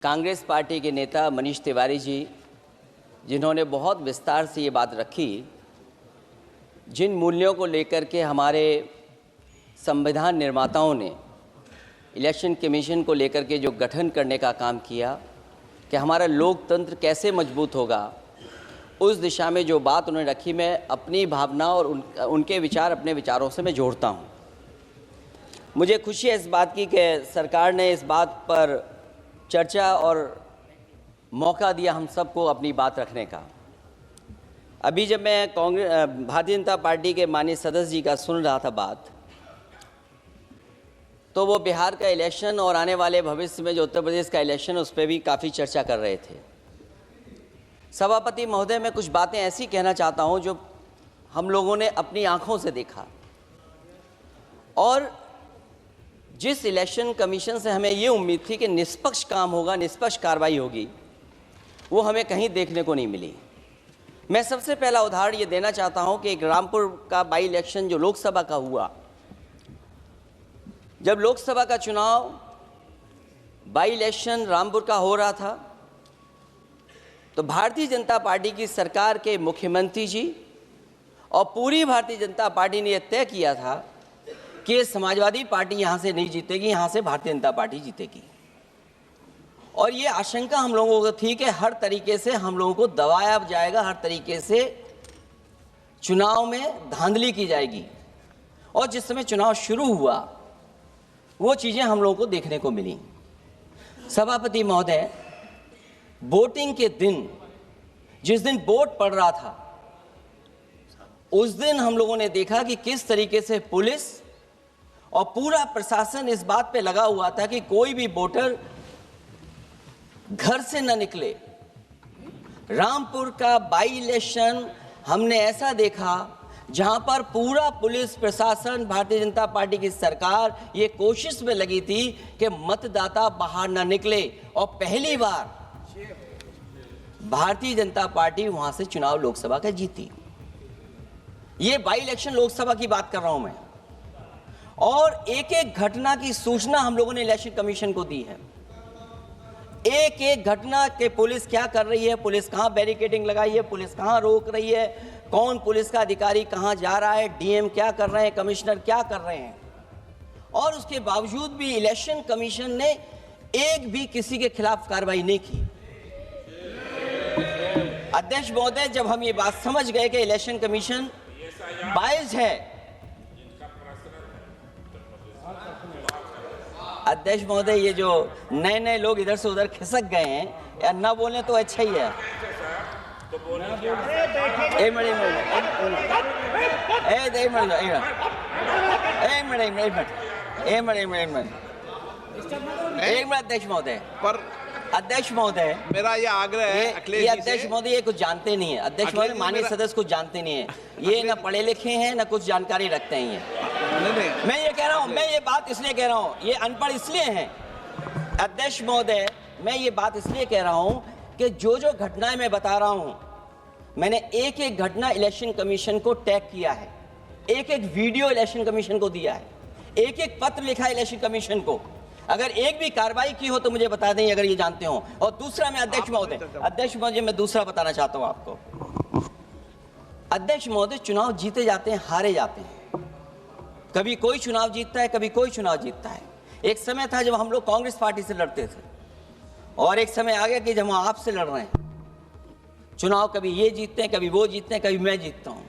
Congress party के नेता मनीष तिवारी जी, जिन्होंने बहुत विस्तार से ये बात रखी, जिन मूल्यों को लेकर के हमारे संविधान निर्माताओं ने इलेक्शन कमीशन को लेकर के जो गठन करने का काम किया कि हमारा लोकतंत्र कैसे मजबूत होगा, उस दिशा में जो बात उन्होंने रखी, मैं अपनी भावना और उनके विचार अपने विचारों से मैं जोड़ता हूँ। मुझे खुशी है इस बात की कि सरकार ने इस बात पर चर्चा और मौका दिया हम सबको अपनी बात रखने का। अभी जब मैं भारतीय जनता पार्टी के माननीय सदस्य जी का सुन रहा था बात, तो वो बिहार का इलेक्शन और आने वाले भविष्य में जो उत्तर प्रदेश का इलेक्शन उस पर भी काफ़ी चर्चा कर रहे थे। सभापति महोदय, मैं कुछ बातें ऐसी कहना चाहता हूं जो हम लोगों ने अपनी आंखों से देखा, और जिस इलेक्शन कमीशन से हमें ये उम्मीद थी कि निष्पक्ष काम होगा, निष्पक्ष कार्रवाई होगी, वो हमें कहीं देखने को नहीं मिली। मैं सबसे पहला उदाहरण ये देना चाहता हूं कि एक रामपुर का बाई इलेक्शन जो लोकसभा का हुआ, जब लोकसभा का चुनाव बाई इलेक्शन रामपुर का हो रहा था, तो भारतीय जनता पार्टी की सरकार के मुख्यमंत्री जी और पूरी भारतीय जनता पार्टी ने यह तय किया था कि समाजवादी पार्टी यहाँ से नहीं जीतेगी, यहाँ से भारतीय जनता पार्टी जीतेगी। और ये आशंका हम लोगों को थी कि हर तरीके से हम लोगों को दबाया जाएगा, हर तरीके से चुनाव में धांधली की जाएगी। और जिस समय चुनाव शुरू हुआ, वो चीज़ें हम लोगों को देखने को मिली। सभापति महोदय, वोटिंग के दिन, जिस दिन वोट पड़ रहा था, उस दिन हम लोगों ने देखा कि किस तरीके से पुलिस और पूरा प्रशासन इस बात पे लगा हुआ था कि कोई भी वोटर घर से न निकले। रामपुर का बाई इलेक्शन हमने ऐसा देखा जहां पर पूरा पुलिस प्रशासन, भारतीय जनता पार्टी की सरकार ये कोशिश में लगी थी कि मतदाता बाहर न निकले, और पहली बार भारतीय जनता पार्टी वहां से चुनाव लोकसभा का जीती। ये बाई इलेक्शन लोकसभा की बात कर रहा हूं मैं, और एक एक घटना की सूचना हम लोगों ने इलेक्शन कमीशन को दी है। एक एक घटना के पुलिस क्या कर रही है, पुलिस कहां बैरिकेडिंग लगाई है, पुलिस कहां रोक रही है, कौन पुलिस का अधिकारी कहां जा रहा है, डीएम क्या कर रहे हैं, कमिश्नर क्या कर रहे हैं। और उसके बावजूद भी इलेक्शन कमीशन ने एक भी किसी के खिलाफ कार्रवाई नहीं की। अध्यक्ष महोदय, जब हम ये बात समझ गए कि इलेक्शन कमीशन बायस्ड है, अध्यक्ष महोदय, ये जो नए नए लोग इधर से उधर खिसक गए हैं, या ना बोले तो अच्छा ही है। एक मिनट अध्यक्ष महोदय, पर अध्यक्ष महोदय, मेरा ये आग्रह है, ये अध्यक्ष महोदय ये कुछ जानते नहीं है। अध्यक्ष महोदय, माननीय सदस्य कुछ जानते नहीं है, ये ना पढ़े लिखे हैं ना कुछ जानकारी रखते हैं। ये मैं ये कह रहा हूँ, मैं ये बात इसलिए कह रहा हूँ, ये अनपढ़ इसलिए हैं। अध्यक्ष महोदय, मैं ये बात इसलिए कह रहा हूँ कि जो जो घटनाएं मैं बता रहा हूँ, मैंने एक एक घटना इलेक्शन कमीशन को टैग किया है, एक एक वीडियो इलेक्शन कमीशन को दिया है, एक एक पत्र लिखा है इलेक्शन कमीशन को। अगर एक भी कार्रवाई की हो तो मुझे बता दें, अगर ये जानते हो। और दूसरा, मैं अध्यक्ष महोदय, मैं दूसरा बताना चाहता हूं आपको। अध्यक्ष महोदय, चुनाव जीते जाते हैं, हारे जाते हैं। कभी कोई चुनाव जीतता है, कभी कोई चुनाव जीतता है। एक समय था जब हम लोग कांग्रेस पार्टी से लड़ते थे, और एक समय आ गया कि जब हम आपसे लड़ रहे हैं चुनाव। कभी ये जीतते हैं, कभी वो जीतते हैं, कभी मैं जीतता हूं।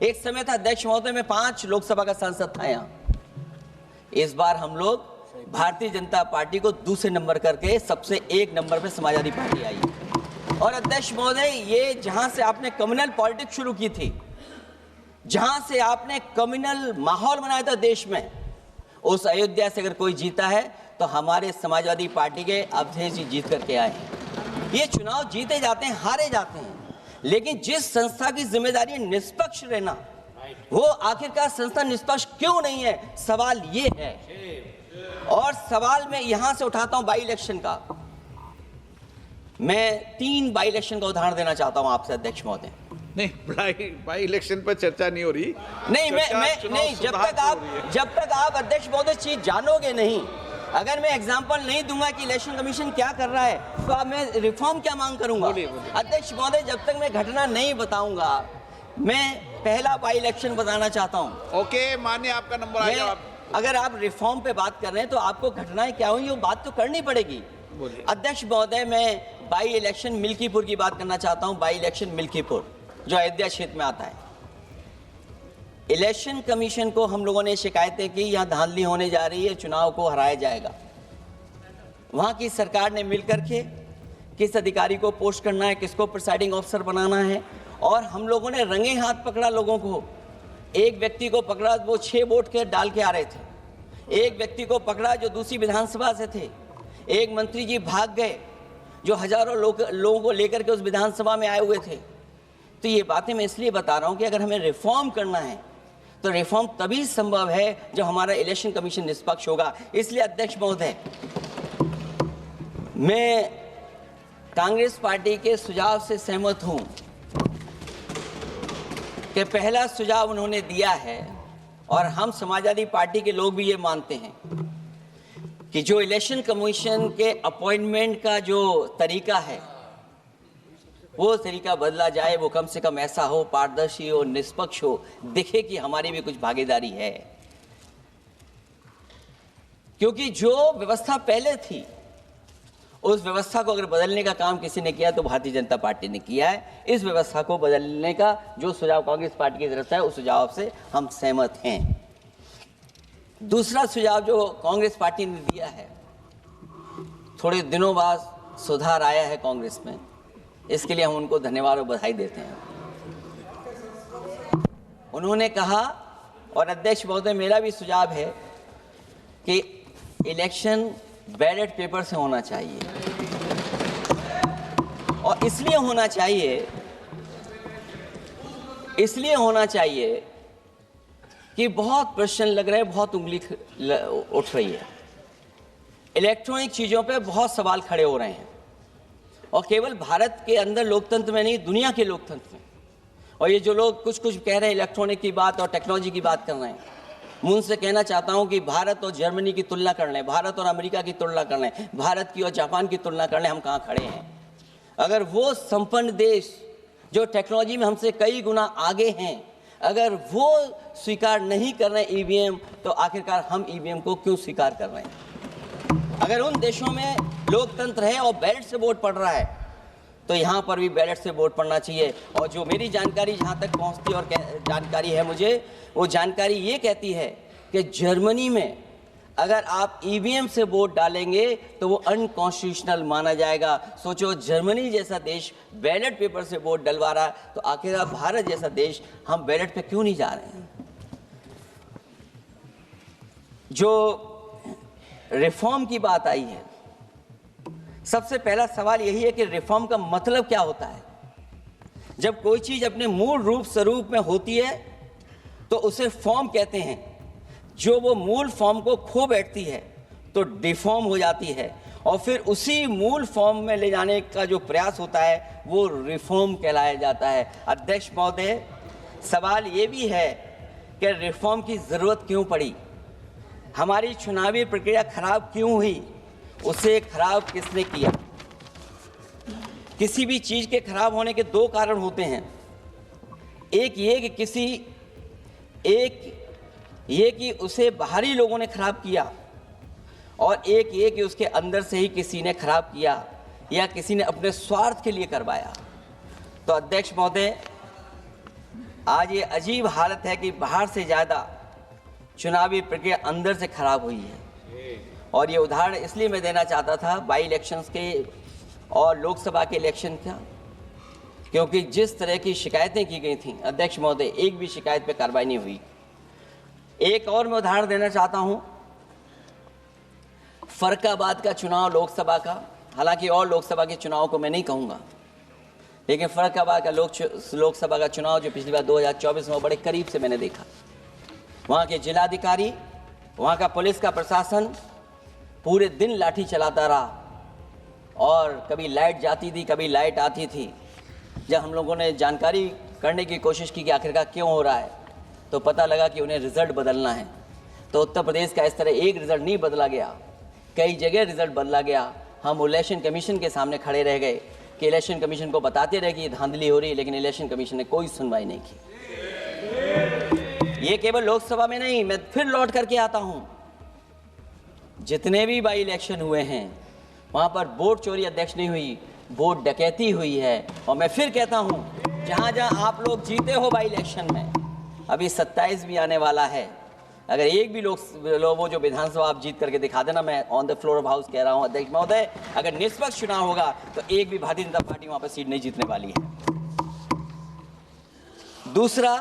एक समय था अध्यक्ष महोदय, मैं 5 लोकसभा का सांसद था यहाँ। इस बार हम लोग भारतीय जनता पार्टी को दूसरे नंबर करके सबसे 1 नंबर पे समाजवादी पार्टी आई। और अध्यक्ष महोदय, ये जहां से आपने कम्युनल पॉलिटिक्स शुरू की थी, जहां से आपने कम्युनल माहौल बनाया था देश में, उस अयोध्या से अगर कोई जीता है तो हमारे समाजवादी पार्टी के अवधेश जी जीत करके आए हैं। ये चुनाव जीते जाते हैं, हारे जाते हैं, लेकिन जिस संस्था की जिम्मेदारी है निष्पक्ष रहना, वो आखिरकार संस्था निष्पक्ष क्यों नहीं है, सवाल ये है। और सवाल मैं यहां से उठाता हूं बाई इलेक्शन का। मैं 3 बाई इलेक्शन का उदाहरण देना चाहता हूं आपसे अध्यक्ष महोदय। नहीं, बाई इलेक्शन पर चर्चा नहीं हो रही। नहीं, मैं नहीं, जब तक आप अध्यक्ष महोदय चीज जानोगे नहीं, अगर मैं एग्जांपल नहीं दूंगा कि इलेक्शन कमीशन क्या कर रहा है तो अब मैं रिफॉर्म क्या मांग करूंगा? अध्यक्ष महोदय, जब तक मैं घटना नहीं बताऊंगा, मैं पहला बाई इलेक्शन बताना चाहता हूं। ओके, मानिए आपका नंबर आ गया। अगर आप रिफॉर्म पे बात कर रहे हैं तो आपको घटनाएं क्या हुई वो बात तो करनी पड़ेगी। अध्यक्ष महोदय, मैं बाई इलेक्शन मिल्कीपुर की बात करना चाहता हूं। बाई इलेक्शन मिल्कीपुर जो अयोध्या क्षेत्र में आता है। इलेक्शन कमीशन को हम लोगों ने शिकायतें की, यहाँ धांधली होने जा रही है, चुनाव को हराया जाएगा। वहाँ की सरकार ने मिलकर के किस अधिकारी को पोस्ट करना है, किसको प्रिसाइडिंग ऑफिसर बनाना है, और हम लोगों ने रंगे हाथ पकड़ा लोगों को। एक व्यक्ति को पकड़ा, वो 6 वोट के डाल के आ रहे थे। एक व्यक्ति को पकड़ा जो दूसरी विधानसभा से थे। एक मंत्री जी भाग गए जो हजारों लोगों को लेकर के उस विधानसभा में आए हुए थे। तो ये बातें मैं इसलिए बता रहा हूँ कि अगर हमें रिफॉर्म करना है तो रिफॉर्म तभी संभव है जब हमारा इलेक्शन कमीशन निष्पक्ष होगा। इसलिए अध्यक्ष महोदय, मैं कांग्रेस पार्टी के सुझाव से सहमत हूं कि पहला सुझाव उन्होंने दिया है, और हम समाजवादी पार्टी के लोग भी ये मानते हैं कि जो इलेक्शन कमीशन के अपॉइंटमेंट का जो तरीका है वो तरीका बदला जाए। वो कम से कम ऐसा हो, पारदर्शी हो, निष्पक्ष हो, दिखे कि हमारी भी कुछ भागीदारी है। क्योंकि जो व्यवस्था पहले थी उस व्यवस्था को अगर बदलने का काम किसी ने किया तो भारतीय जनता पार्टी ने किया है। इस व्यवस्था को बदलने का जो सुझाव कांग्रेस पार्टी की तरफ से है उस सुझाव से हम सहमत हैं। दूसरा सुझाव जो कांग्रेस पार्टी ने दिया है, थोड़े दिनों बाद सुधार आया है कांग्रेस में, इसके लिए हम उनको धन्यवाद और बधाई देते हैं। उन्होंने कहा, और अध्यक्ष महोदय मेरा भी सुझाव है कि इलेक्शन बैलेट पेपर से होना चाहिए, और इसलिए होना चाहिए कि बहुत प्रश्न लग रहे हैं, बहुत उंगली उठ रही है। इलेक्ट्रॉनिक चीज़ों पे बहुत सवाल खड़े हो रहे हैं, और केवल भारत के अंदर लोकतंत्र में नहीं, दुनिया के लोकतंत्र में। और ये जो लोग कुछ कह रहे हैं इलेक्ट्रॉनिक की बात और टेक्नोलॉजी की बात कर रहे हैं, मैं उनसे कहना चाहता हूं कि भारत और जर्मनी की तुलना कर लें, भारत और अमेरिका की तुलना कर लें, भारत की और जापान की तुलना कर लें, हम कहाँ खड़े हैं। अगर वो संपन्न देश जो टेक्नोलॉजी में हमसे कई गुना आगे हैं, अगर वो स्वीकार नहीं कर रहे ईवीएम, तो आखिरकार हम ईवीएम को क्यों स्वीकार कर रहे हैं? अगर उन देशों में लोकतंत्र है और बैलेट से वोट पड़ रहा है तो यहाँ पर भी बैलेट से वोट पड़ना चाहिए। और जो मेरी जानकारी जहाँ तक पहुँचती और जानकारी है मुझे, वो जानकारी ये कहती है कि जर्मनी में अगर आप ईवीएम से वोट डालेंगे तो वो अनकॉन्स्टिट्यूशनल माना जाएगा। सोचो, जर्मनी जैसा देश बैलेट पेपर से वोट डलवा रहा है, तो आखिर भारत जैसा देश हम बैलेट पे क्यों नहीं जा रहे हैं? जो रिफॉर्म की बात आई है, सबसे पहला सवाल यही है कि रिफॉर्म का मतलब क्या होता है। जब कोई चीज अपने मूल रूप स्वरूप में होती है तो उसे फॉर्म कहते हैं। जो वो मूल फॉर्म को खो बैठती है तो डिफॉर्म हो जाती है, और फिर उसी मूल फॉर्म में ले जाने का जो प्रयास होता है वो रिफॉर्म कहलाया जाता है। अध्यक्ष महोदय, सवाल ये भी है कि रिफॉर्म की जरूरत क्यों पड़ी, हमारी चुनावी प्रक्रिया खराब क्यों हुई, उसे खराब किसने किया? किसी भी चीज के खराब होने के 2 कारण होते हैं। एक ये कि उसे बाहरी लोगों ने खराब किया, और एक ये कि उसके अंदर से ही किसी ने खराब किया या किसी ने अपने स्वार्थ के लिए करवाया। तो अध्यक्ष महोदय, आज ये अजीब हालत है कि बाहर से ज़्यादा चुनावी प्रक्रिया अंदर से खराब हुई है। और ये उदाहरण इसलिए मैं देना चाहता था बाई इलेक्शंस के और लोकसभा के इलेक्शन का, क्योंकि जिस तरह की शिकायतें की गई थी अध्यक्ष महोदय, एक भी शिकायत पे कार्रवाई नहीं हुई। एक और मैं उदाहरण देना चाहता हूं, फर्रुखाबाद का चुनाव लोकसभा का, हालांकि और लोकसभा के चुनाव को मैं नहीं कहूँगा, लेकिन फर्रुखाबाद का लोकसभा का चुनाव जो पिछली बार 2024 में बड़े करीब से मैंने देखा। वहाँ के जिलाधिकारी, वहाँ का पुलिस का प्रशासन पूरे दिन लाठी चलाता रहा, और कभी लाइट जाती थी, कभी लाइट आती थी। जब हम लोगों ने जानकारी करने की कोशिश की कि आखिरकार क्यों हो रहा है, तो पता लगा कि उन्हें रिजल्ट बदलना है। तो उत्तर प्रदेश का इस तरह एक रिजल्ट नहीं बदला गया, कई जगह रिजल्ट बदला गया। हम इलेक्शन कमीशन के सामने खड़े रह गए कि इलेक्शन कमीशन को बताते रहे कि ये धांधली हो रही है, लेकिन इलेक्शन कमीशन ने कोई सुनवाई नहीं की। ये केवल लोकसभा में नहीं, मैं फिर लौट करके आता हूं, जितने भी बाई इलेक्शन हुए हैं वहां पर वोट चोरी अध्यक्ष नहीं हुई, वोट डकैती हुई है। और मैं फिर कहता हूं, जहां जहां आप लोग जीते हो बाई इलेक्शन में, अभी 27 भी आने वाला है, अगर एक भी लोग वो जो विधानसभा आप जीत करके दिखा देना, मैं on the floor of house कह रहा हूं अध्यक्ष महोदय, अगर निष्पक्ष चुनाव होगा तो एक भी भारतीय जनता पार्टी वहां पर सीट नहीं जीतने वाली है। दूसरा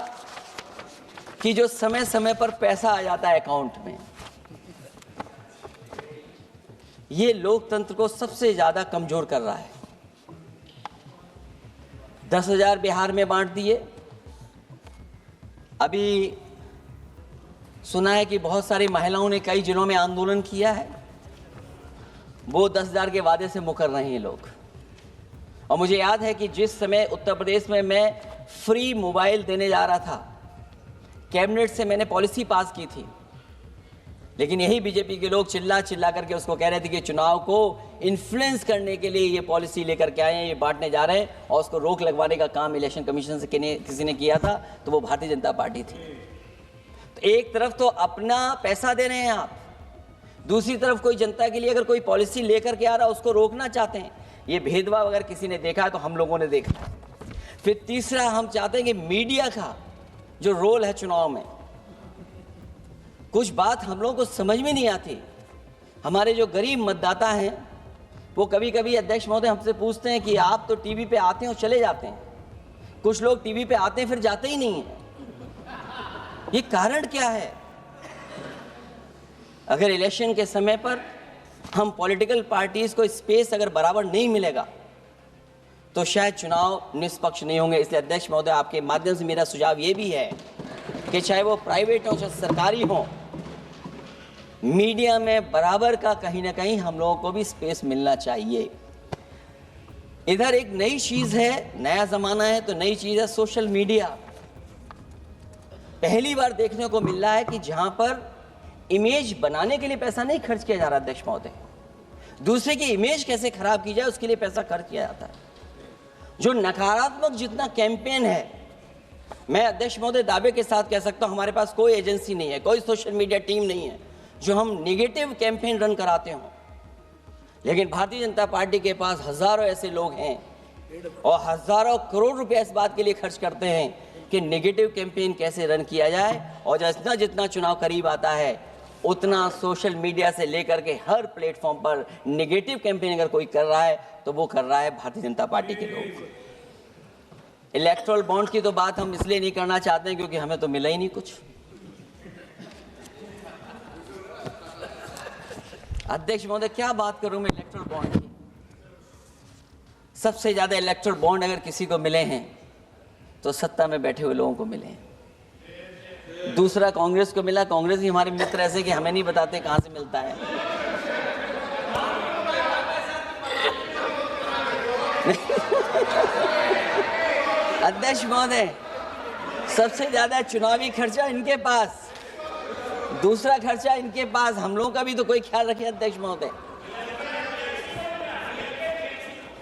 कि जो समय समय पर पैसा आ जाता है अकाउंट में, ये लोकतंत्र को सबसे ज्यादा कमजोर कर रहा है। 10,000 बिहार में बांट दिए। अभी सुना है कि बहुत सारी महिलाओं ने कई जिलों में आंदोलन किया है, वो 10,000 के वादे से मुकर रहे हैं लोग। और मुझे याद है कि जिस समय उत्तर प्रदेश में मैं फ्री मोबाइल देने जा रहा था, कैबिनेट से मैंने पॉलिसी पास की थी, लेकिन यही बीजेपी के लोग चिल्ला चिल्ला करके उसको कह रहे थे कि चुनाव को इन्फ्लुएंस करने के लिए ये पॉलिसी लेकर के आए हैं, ये बांटने जा रहे हैं, और उसको रोक लगवाने का काम इलेक्शन कमीशन से किसी ने किया था, तो वो भारतीय जनता पार्टी थी। तो एक तरफ तो अपना पैसा दे रहे हैं आप, दूसरी तरफ कोई जनता के लिए अगर कोई पॉलिसी लेकर के आ रहा है उसको रोकना चाहते हैं। ये भेदभाव अगर किसी ने देखा है तो हम लोगों ने देखा। फिर तीसरा, हम चाहते हैं कि मीडिया का जो रोल है चुनाव में, कुछ बात हम लोगों को समझ में नहीं आती। हमारे जो गरीब मतदाता हैं वो कभी कभी अध्यक्ष महोदय हमसे पूछते हैं कि आप तो टीवी पे आते हैं और चले जाते हैं, कुछ लोग टीवी पे आते हैं फिर जाते ही नहीं हैं, ये कारण क्या है? अगर इलेक्शन के समय पर हम पॉलिटिकल पार्टीज को स्पेस अगर बराबर नहीं मिलेगा तो शायद चुनाव निष्पक्ष नहीं होंगे। इसलिए अध्यक्ष महोदय, आपके माध्यम से मेरा सुझाव ये भी है कि चाहे वो प्राइवेट हो चाहे सरकारी हो, मीडिया में बराबर का कहीं ना कहीं हम लोगों को भी स्पेस मिलना चाहिए। इधर एक नई चीज है, नया जमाना है तो नई चीज है सोशल मीडिया। पहली बार देखने को मिल रहा है कि जहां पर इमेज बनाने के लिए पैसा नहीं खर्च किया जा रहा अध्यक्ष महोदय, दूसरे की इमेज कैसे खराब की जाए उसके लिए पैसा खर्च किया जाता है। जो नकारात्मक जितना कैंपेन है, मैं अध्यक्ष महोदय दावे के साथ कह सकता हूं, हमारे पास कोई एजेंसी नहीं है, कोई सोशल मीडिया टीम नहीं है जो हम नेगेटिव कैंपेन रन कराते हो। लेकिन भारतीय जनता पार्टी के पास हजारों ऐसे लोग हैं और हजारों करोड़ रुपए इस बात के लिए खर्च करते हैं कि नेगेटिव कैंपेन कैसे रन किया जाए। और जितना जितना चुनाव करीब आता है उतना सोशल मीडिया से लेकर के हर प्लेटफॉर्म पर नेगेटिव कैंपेन अगर कोई कर रहा है तो वो कर रहा है भारतीय जनता पार्टी के लोग। इलेक्टोरल बॉन्ड की तो बात हम इसलिए नहीं करना चाहते हैं क्योंकि हमें तो मिला ही नहीं कुछ। अध्यक्ष महोदय, क्या बात करूं मैं इलेक्टोरल बॉन्ड की? सबसे ज्यादा इलेक्टोरल बॉन्ड अगर किसी को मिले हैं तो सत्ता में बैठे हुए लोगों को मिले हैं। दूसरा कांग्रेस को मिला। कांग्रेस ही हमारे मित्र ऐसे कि हमें नहीं बताते कहां से मिलता है। अध्यक्ष महोदय, सबसे ज्यादा चुनावी खर्चा इनके पास, दूसरा खर्चा इनके पास, हम लोगों का भी तो कोई ख्याल रखे अध्यक्ष महोदय,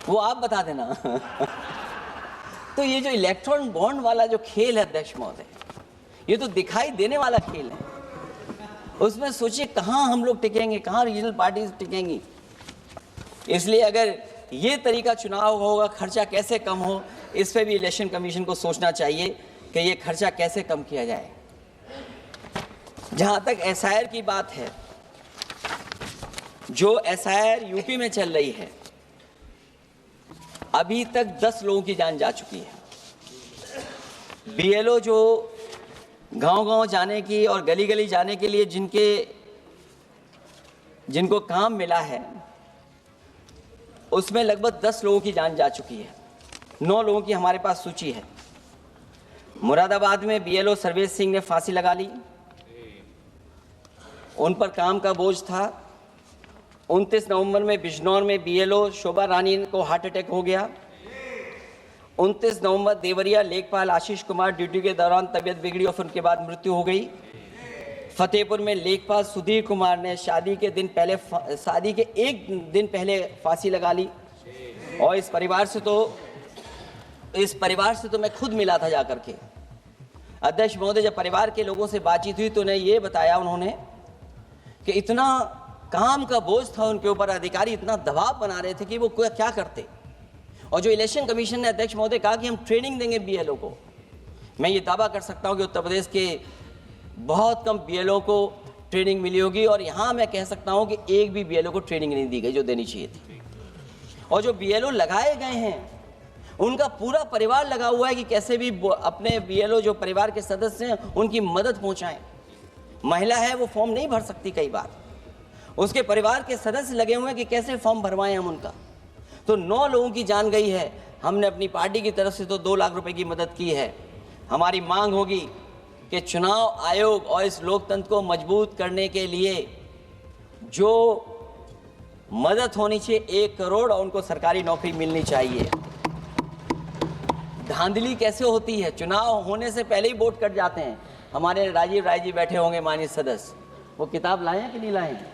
वो आप बता देना। तो ये जो इलेक्ट्रॉन बॉन्ड वाला जो खेल है अध्यक्ष महोदय, ये तो दिखाई देने वाला खेल है। उसमें सोचिए कहां हम लोग टिकेंगे, कहां रीजनल पार्टीज टिकेंगी। इसलिए अगर ये तरीका चुनाव होगा, खर्चा कैसे कम हो, इस पे भी इलेक्शन कमीशन को सोचना चाहिए कि ये खर्चा कैसे कम किया जाए। जहां तक एसआईआर की बात है, जो एसआईआर यूपी में चल रही है, अभी तक 10 लोगों की जान जा चुकी है। बीएलओ जो गांव-गांव जाने की और गली गली जाने के लिए जिनको काम मिला है, उसमें लगभग 10 लोगों की जान जा चुकी है। 9 लोगों की हमारे पास सूची है। मुरादाबाद में बीएलओ सर्वेश सिंह ने फांसी लगा ली, उन पर काम का बोझ था। 29 नवंबर में बिजनौर में बीएलओ शोभा रानी को हार्ट अटैक हो गया। 29 नवंबर देवरिया लेखपाल आशीष कुमार ड्यूटी के दौरान तबीयत बिगड़ी और उनके बाद मृत्यु हो गई। फतेहपुर में लेखपाल सुधीर कुमार ने शादी के एक दिन पहले फांसी लगा ली। और इस परिवार से तो मैं खुद मिला था जाकर के। अध्यक्ष महोदय, जब परिवार के लोगों से बातचीत हुई तो उन्हें ये बताया उन्होंने कि इतना काम का बोझ था उनके ऊपर, अधिकारी इतना दबाव बना रहे थे कि वो क्या करते। और जो इलेक्शन कमीशन ने अध्यक्ष महोदय कहा कि हम ट्रेनिंग देंगे बीएलओ को, मैं ये दावा कर सकता हूँ कि उत्तर प्रदेश के बहुत कम बीएलओ को ट्रेनिंग मिली होगी। और यहाँ मैं कह सकता हूँ कि एक भी बीएलओ को ट्रेनिंग नहीं दी गई जो देनी चाहिए थी। और जो बीएलओ लगाए गए हैं उनका पूरा परिवार लगा हुआ है कि कैसे भी अपने बीएलओ जो परिवार के सदस्य हैं उनकी मदद पहुँचाएँ। महिला है वो फॉर्म नहीं भर सकती, कई बार उसके परिवार के सदस्य लगे हुए हैं कि कैसे फॉर्म भरवाएं हम उनका। तो 9 लोगों की जान गई है। हमने अपनी पार्टी की तरफ से तो 2 लाख रुपए की मदद की है। हमारी मांग होगी कि चुनाव आयोग और इस लोकतंत्र को मजबूत करने के लिए जो मदद होनी चाहिए 1 करोड़, और उनको सरकारी नौकरी मिलनी चाहिए। धांधली कैसे होती है, चुनाव होने से पहले ही वोट कट जाते हैं। हमारे राजीव राय जी बैठे होंगे माननीय सदस्य, वो किताब लाए हैं कि नहीं लाए हैं?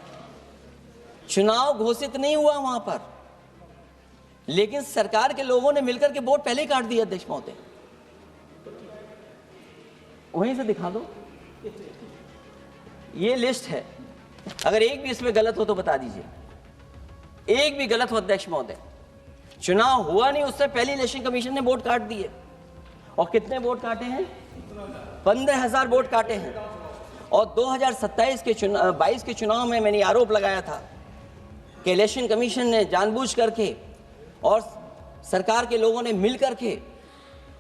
चुनाव घोषित नहीं हुआ वहां पर, लेकिन सरकार के लोगों ने मिलकर के वोट पहले ही काट दिया। अध्यक्ष महोदय, वहीं से दिखा दो, ये लिस्ट है। अगर एक भी इसमें गलत हो तो बता दीजिए, एक भी गलत हो अध्यक्ष महोदय। चुनाव हुआ नहीं उससे पहले इलेक्शन कमीशन ने वोट काट दिए। और कितने वोट काटे हैं? 15,000 वोट काटे हैं। और 2027 के 22 के चुनाव में मैंने आरोप लगाया था कि इलेक्शन कमीशन ने जानबूझ करके और सरकार के लोगों ने मिल करके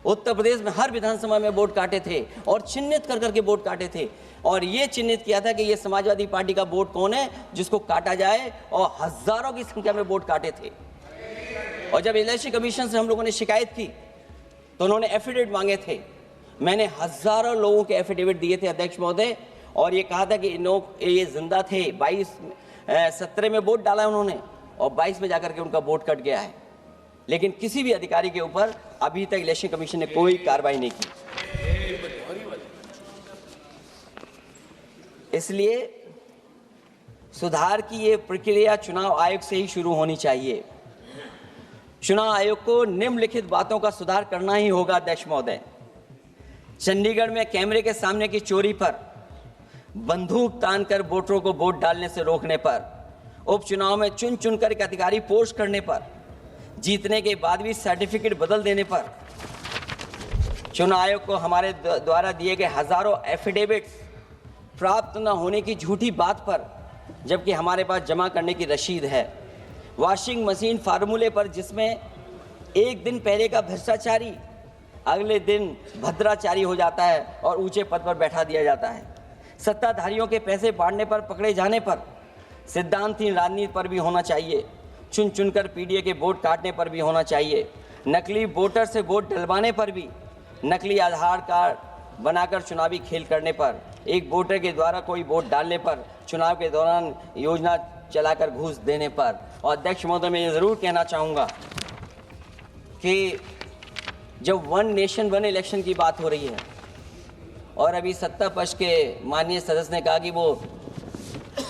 उत्तर प्रदेश में हर विधानसभा में वोट काटे थे और चिन्हित कर करके वोट काटे थे। और ये चिन्हित किया था कि ये समाजवादी पार्टी का वोट कौन है जिसको काटा जाए, और हजारों की संख्या में वोट काटे थे। और जब इलेक्शन कमीशन से हम लोगों ने शिकायत की तो उन्होंने एफिडेविट मांगे थे। मैंने हजारों लोगों के एफिडेविट दिए थे अध्यक्ष महोदय, और ये कहा था कि ये जिंदा थे। 17 में वोट डाला उन्होंने और 22 में जाकर के उनका वोट कट गया है। लेकिन किसी भी अधिकारी के ऊपर अभी तक इलेक्शन कमीशन ने कोई कार्रवाई नहीं की। इसलिए सुधार की ये प्रक्रिया चुनाव आयोग से ही शुरू होनी चाहिए। चुनाव आयोग को निम्नलिखित बातों का सुधार करना ही होगा अध्यक्ष महोदय। चंडीगढ़ में कैमरे के सामने की चोरी पर, बंदूक तानकर वोटरों को वोट डालने से रोकने पर, उपचुनाव में चुन चुनकर एक अधिकारी पोस्ट करने पर, जीतने के बाद भी सर्टिफिकेट बदल देने पर, चुनाव आयोग को हमारे द्वारा दिए गए हजारों एफिडेविट प्राप्त न होने की झूठी बात पर, जबकि हमारे पास जमा करने की रसीद है, वॉशिंग मशीन फार्मूले पर जिसमें एक दिन पहले का भ्रष्टाचारी अगले दिन भद्राचारी हो जाता है और ऊंचे पद पर बैठा दिया जाता है, सत्ताधारियों के पैसे बांटने पर पकड़े जाने पर, सिद्धांतहीन राजनीति पर भी होना चाहिए, चुन चुनकर पीडीए के वोट काटने पर भी होना चाहिए, नकली वोटर से वोट डलवाने पर भी, नकली आधार कार्ड बनाकर चुनावी खेल करने पर, एक वोटर के द्वारा कोई वोट डालने पर, चुनाव के दौरान योजना चलाकर घूस देने पर। और अध्यक्ष महोदय, मैं ये ज़रूर कहना चाहूँगा कि जब 1 नेशन 1 इलेक्शन की बात हो रही है और अभी सत्ता पक्ष के माननीय सदस्य ने कहा कि वो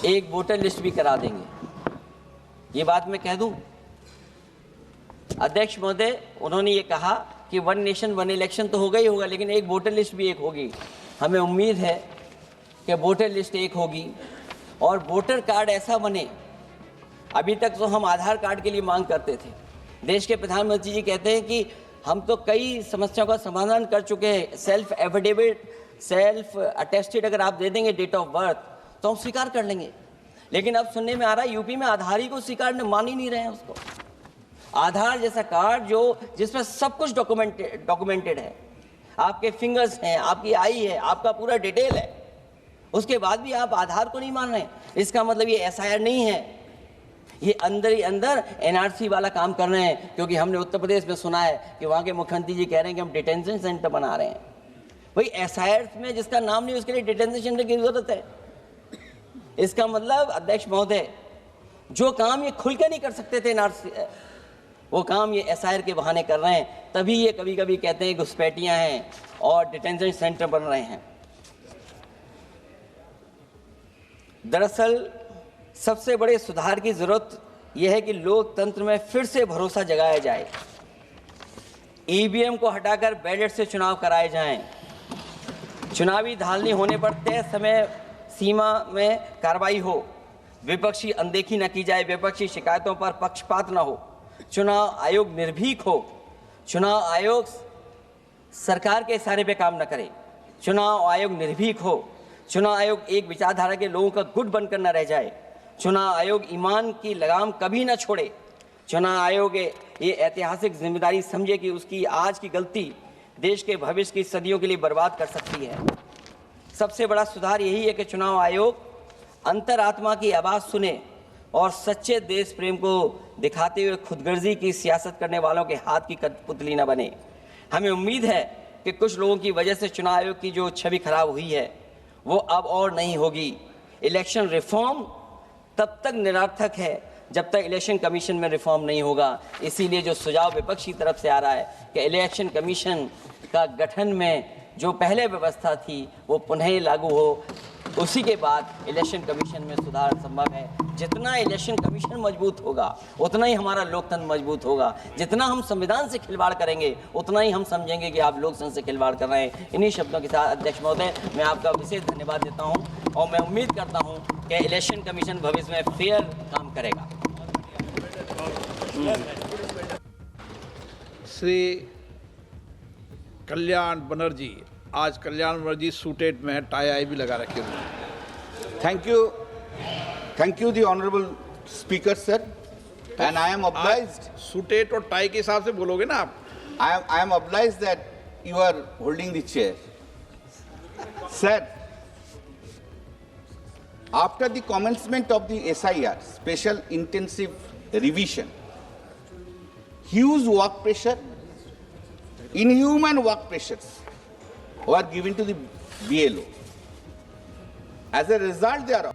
एक वोटर लिस्ट भी करा देंगे, ये बात मैं कह दूं अध्यक्ष महोदय, उन्होंने ये कहा कि 1 नेशन 1 इलेक्शन तो होगा ही होगा, लेकिन एक वोटर लिस्ट भी एक होगी। हमें उम्मीद है कि वोटर लिस्ट एक होगी और वोटर कार्ड ऐसा बने। अभी तक तो हम आधार कार्ड के लिए मांग करते थे। देश के प्रधानमंत्री जी कहते हैं कि हम तो कई समस्याओं का समाधान कर चुके हैं, सेल्फ एफिडेविट, सेल्फ अटेस्टेड अगर आप दे देंगे डेट ऑफ बर्थ तो हम स्वीकार कर लेंगे। लेकिन अब सुनने में आ रहा है यूपी में आधार ही को स्वीकार मान ही नहीं रहे हैं उसको। आधार जैसा कार्ड जिसमें सब कुछ डॉक्यूमेंटेड है, आपके फिंगर्स हैं, आपकी आई है, आपका पूरा डिटेल है, उसके बाद भी आप आधार को नहीं मान रहे। इसका मतलब ये एसआईआर नहीं है, ये अंदर ही अंदर एनआरसी वाला काम कर रहे हैं। क्योंकि हमने उत्तर प्रदेश में सुना है कि वहाँ के मुख्यमंत्री जी कह रहे हैं कि हम डिटेंशन सेंटर बना रहे हैं। भाई एसआईआर में जिसका नाम नहीं उसके लिए डिटेंशन सेंटर की जरूरत है। इसका मतलब अध्यक्ष महोदय, जो काम ये खुल के नहीं कर सकते थे एनआरसी, वो काम ये एसआईआर के बहाने कर रहे हैं। तभी ये कभी कभी कहते हैं घुसपैठियाँ हैं और डिटेंशन सेंटर बन रहे हैं। दरअसल सबसे बड़े सुधार की जरूरत यह है कि लोकतंत्र में फिर से भरोसा जगाया जाए। ईवीएम को हटाकर बैलेट से चुनाव कराए जाएं। चुनावी धांधली होने पर तय समय सीमा में कार्रवाई हो। विपक्षी अनदेखी न की जाए। विपक्षी शिकायतों पर पक्षपात न हो। चुनाव आयोग निर्भीक हो। चुनाव आयोग सरकार के इशारे पे काम न करे। चुनाव आयोग निर्भीक हो। चुनाव आयोग एक विचारधारा के लोगों का गुट बनकर न रह जाए। चुनाव आयोग ईमान की लगाम कभी न छोड़े। चुनाव आयोग ये ऐतिहासिक जिम्मेदारी समझे कि उसकी आज की गलती देश के भविष्य की सदियों के लिए बर्बाद कर सकती है। सबसे बड़ा सुधार यही है कि चुनाव आयोग अंतरात्मा की आवाज़ सुने और सच्चे देश प्रेम को दिखाते हुए खुदगर्जी की सियासत करने वालों के हाथ की कठपुतली न बने। हमें उम्मीद है कि कुछ लोगों की वजह से चुनाव आयोग की जो छवि खराब हुई है वो अब और नहीं होगी। इलेक्शन रिफॉर्म तब तक निरर्थक है जब तक इलेक्शन कमीशन में रिफॉर्म नहीं होगा। इसीलिए जो सुझाव विपक्षी तरफ से आ रहा है कि इलेक्शन कमीशन का गठन में जो पहले व्यवस्था थी वो पुनः लागू हो, उसी के बाद इलेक्शन कमीशन में सुधार संभव है। जितना इलेक्शन कमीशन मजबूत होगा उतना ही हमारा लोकतंत्र मजबूत होगा। जितना हम संविधान से खिलवाड़ करेंगे उतना ही हम समझेंगे कि आप लोकतंत्र से खिलवाड़ कर रहे हैं। इन्हीं शब्दों के साथ अध्यक्ष महोदय मैं आपका विशेष धन्यवाद देता हूं और मैं उम्मीद करता हूं कि इलेक्शन कमीशन भविष्य में फेयर काम करेगा। श्री कल्याण बनर्जी, आज कल्याण बनर्जी सूटेड में है, टाई आई भी लगा रखे हुए। Thank you, the honorable speaker, sir. And I am obliged. Suited और टाई के हिसाब से बोलोगे ना आप। I am obliged that you are holding the chair. Sir, after the commencement of the SIR, Special Intensive Revision, huge work pressure, inhuman work pressures were given to the BLO. As a result thereof,